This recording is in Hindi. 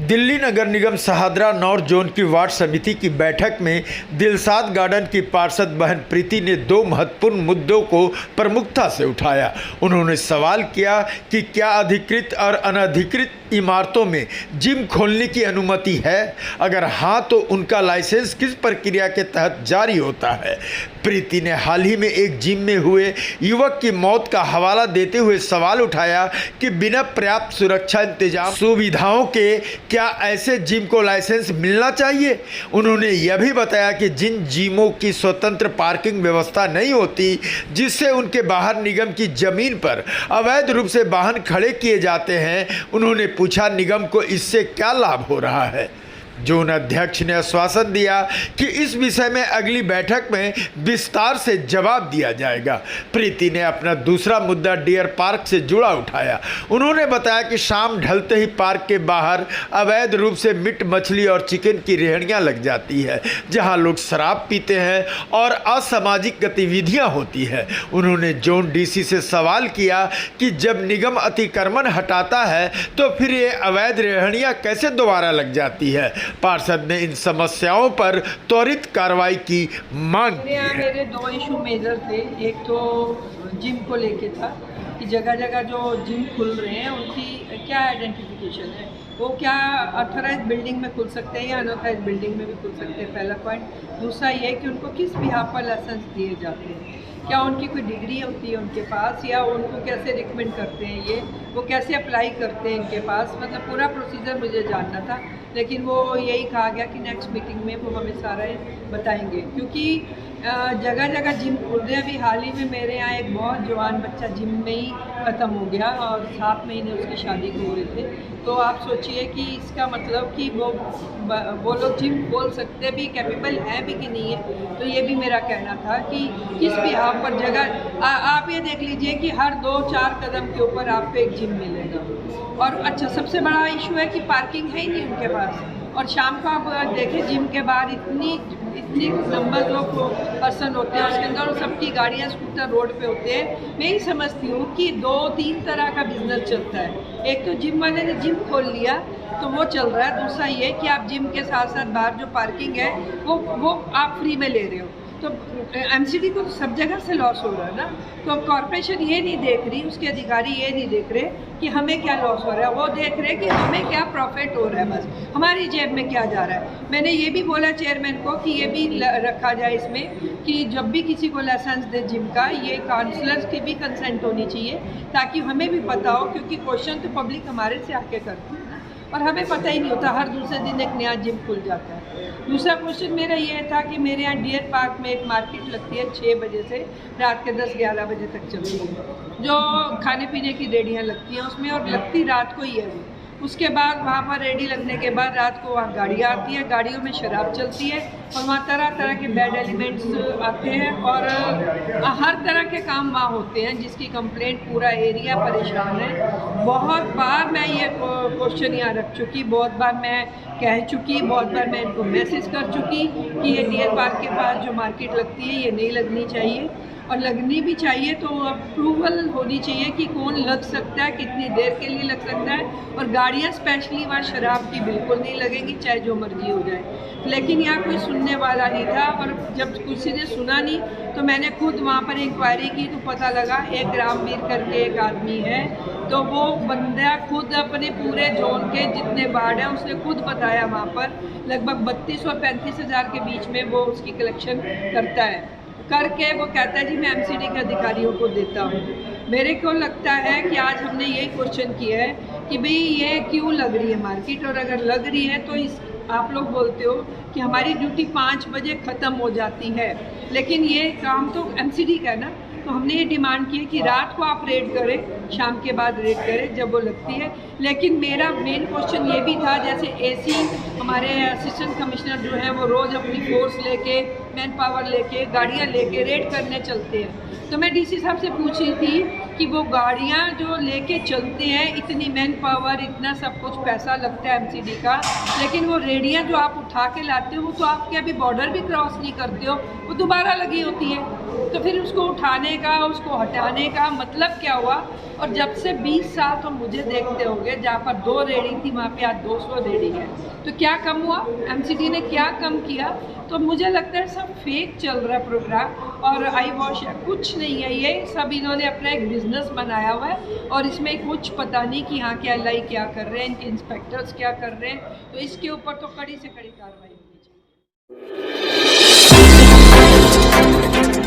दिल्ली नगर निगम शहादरा नॉर्थ जोन की वार्ड समिति की बैठक में दिलशाद गार्डन की पार्षद बहन प्रीति ने दो महत्वपूर्ण मुद्दों को प्रमुखता से उठाया। उन्होंने सवाल किया कि क्या अधिकृत और अनधिकृत इमारतों में जिम खोलने की अनुमति है, अगर हाँ तो उनका लाइसेंस किस प्रक्रिया के तहत जारी होता है। प्रीति ने हाल ही में एक जिम में हुए युवक की मौत का हवाला देते हुए सवाल उठाया कि बिना पर्याप्त सुरक्षा इंतजाम सुविधाओं के क्या ऐसे जिम को लाइसेंस मिलना चाहिए। उन्होंने यह भी बताया कि जिन जिमों की स्वतंत्र पार्किंग व्यवस्था नहीं होती, जिससे उनके बाहर निगम की जमीन पर अवैध रूप से वाहन खड़े किए जाते हैं, उन्होंने पूछा निगम को इससे क्या लाभ हो रहा है। जोन अध्यक्ष ने आश्वासन दिया कि इस विषय में अगली बैठक में विस्तार से जवाब दिया जाएगा। प्रीति ने अपना दूसरा मुद्दा डियर पार्क से जुड़ा उठाया। उन्होंने बताया कि शाम ढलते ही पार्क के बाहर अवैध रूप से मीट, मछली और चिकन की रेहड़ियां लग जाती है, जहां लोग शराब पीते हैं और असामाजिक गतिविधियां होती है। उन्होंने जोन डीसी से सवाल किया कि जब निगम अतिक्रमण हटाता है तो फिर ये अवैध रेहड़ियां कैसे दोबारा लग जाती है। पार्षद ने इन समस्याओं पर त्वरित कार्रवाई की मांग की है। मेरे दो इशू मेजर थे। एक तो जिम को लेके था कि जगह जगह जो जिम खुल रहे हैं उनकी क्या आइडेंटिफिकेशन है, वो क्या ऑथराइज बिल्डिंग में खुल सकते हैं या अनऑथराइज बिल्डिंग में भी खुल सकते हैं, पहला पॉइंट। दूसरा ये कि उनको किस बिहाफ पर लाइसेंस दिए जाते हैं, क्या उनकी कोई डिग्री होती है उनके पास, या उनको कैसे रिकमेंड करते हैं, ये वो कैसे अप्लाई करते हैं इनके पास, मतलब पूरा प्रोसीजर मुझे जानना था। लेकिन वो यही कहा गया कि नेक्स्ट मीटिंग में वो हमें सारा बताएंगे, क्योंकि जगह जगह जिम खुल रहे हैं। अभी हाल ही में मेरे यहाँ एक बहुत जवान बच्चा जिम में ही ख़त्म हो गया और 7 महीने उसकी शादी को हुए थे। तो आप सोचिए कि इसका मतलब कि वो लोग जिम खोल सकते भी, कैपेबल हैं भी कि नहीं है। तो ये भी मेरा कहना था कि किस भी आप पर जगह आप ये देख लीजिए कि हर 2-4 कदम के ऊपर आपको एक जिम मिलेगा। और अच्छा, सबसे बड़ा इशू है कि पार्किंग है ही नहीं उनके पास। और शाम को आप देखें जिम के बाहर इतनी नंबर ऑफ पर्सन होते हैं उसके अंदर, और सबकी गाड़ियाँ स्कूटर रोड पे होते हैं। मैं ही समझती हूँ कि 2-3 तरह का बिजनेस चलता है। एक तो जिम वाले ने जिम खोल लिया तो वो चल रहा है। दूसरा ये कि आप जिम के साथ साथ बाहर जो पार्किंग है वो आप फ्री में ले रहे हो। तो एमसीडी को तो सब जगह से लॉस हो रहा है ना। तो अब कॉर्पोरेशन ये नहीं देख रही, उसके अधिकारी ये नहीं देख रहे कि हमें क्या लॉस हो रहा है, वो देख रहे कि हमें क्या प्रॉफिट हो रहा है, बस हमारी जेब में क्या जा रहा है। मैंने ये भी बोला चेयरमैन को कि ये भी रखा जाए इसमें कि जब भी किसी को लाइसेंस दे जिम का, ये काउंसलर्स की भी कंसेंट होनी चाहिए, ताकि हमें भी पता हो, क्योंकि क्वेश्चन तो पब्लिक हमारे से आके करती है ना, और हमें पता ही नहीं होता, हर दूसरे दिन एक नया जिम खुल जाता है। दूसरा क्वेश्चन मेरा ये था कि मेरे यहाँ डियर पार्क में एक मार्केट लगती है 6 बजे से रात के 10-11 बजे तक चलती है, जो खाने पीने की रेडियाँ लगती हैं उसमें, और लगती रात को ही है वो। उसके बाद वहाँ पर रेडी लगने के बाद रात को वहाँ गाड़ियाँ आती हैं, गाड़ियों में शराब चलती है, और वहाँ तरह तरह के बैड एलिमेंट्स आते हैं, और हर तरह के काम वहाँ होते हैं, जिसकी कंप्लेंट पूरा एरिया परेशान है। बहुत बार मैं ये क्वेश्चन यहाँ रख चुकी, बहुत बार मैं कह चुकी, बहुत बार मैं इनको मैसेज कर चुकी कि ये डियर पार्क के पास जो मार्केट लगती है ये नहीं लगनी चाहिए, और लगनी भी चाहिए तो अप्रूवल होनी चाहिए कि कौन लग सकता है, कितनी देर के लिए लग सकता है। और गाड़ियाँ स्पेशली वहाँ शराब की बिल्कुल नहीं लगेंगी, चाहे जो मर्जी हो जाए। लेकिन यहाँ कोई सुनने वाला नहीं था, और जब किसी ने सुना नहीं तो मैंने खुद वहाँ पर इंक्वायरी की तो पता लगा एक रामवीर करके एक आदमी है, तो वो बंदा खुद अपने पूरे जोन के जितने वार्ड हैं उसने खुद बताया वहाँ पर लगभग 32 और 35 हज़ार के बीच में वो उसकी कलेक्शन करता है। करके वो कहता है जी मैं एमसीडी के अधिकारियों को देता हूँ। मेरे को लगता है कि आज हमने यही क्वेश्चन किया है कि भाई ये क्यों लग रही है मार्केट, और अगर लग रही है तो इस आप लोग बोलते हो कि हमारी ड्यूटी 5 बजे ख़त्म हो जाती है, लेकिन ये काम तो एमसीडी का है ना। तो हमने ये डिमांड की है कि रात को आप रेड करें, शाम के बाद रेड करें जब वो लगती है। लेकिन मेरा मेन क्वेश्चन ये भी था, जैसे एसी हमारे असिस्टेंट कमिश्नर जो हैं वो रोज़ अपनी फोर्स लेके, मैन पावर लेके, गाड़ियाँ लेके रेड करने चलते हैं। तो मैं डीसी साहब से पूछ रही थी कि वो गाड़ियाँ जो लेके चलते हैं, इतनी मैन पावर, इतना सब कुछ पैसा लगता है एमसीडी का, लेकिन वो रेडियाँ जो आप उठा के लाते हो तो आप क्या अभी बॉर्डर भी क्रॉस नहीं करते हो, वो दोबारा लगी होती है। तो फिर उसको उठाने का, उसको हटाने का मतलब क्या हुआ? और जब से 20 साल तो मुझे देखते होंगे, जहाँ पर 2 रेडी थी वहाँ पे आज 200 रेडी है। तो क्या कम हुआ? एमसीडी ने क्या कम किया? तो मुझे लगता है सब फेक चल रहा है प्रोग्राम, और आई वॉश है, कुछ नहीं है। ये सब इन्होंने अपना एक बिजनेस बनाया हुआ है, और इसमें कुछ पता नहीं कि यहाँ के एलआई क्या कर रहे हैं, इनके इंस्पेक्टर्स क्या कर रहे हैं। तो इसके ऊपर तो कड़ी से कड़ी कार्रवाई होनी चाहिए।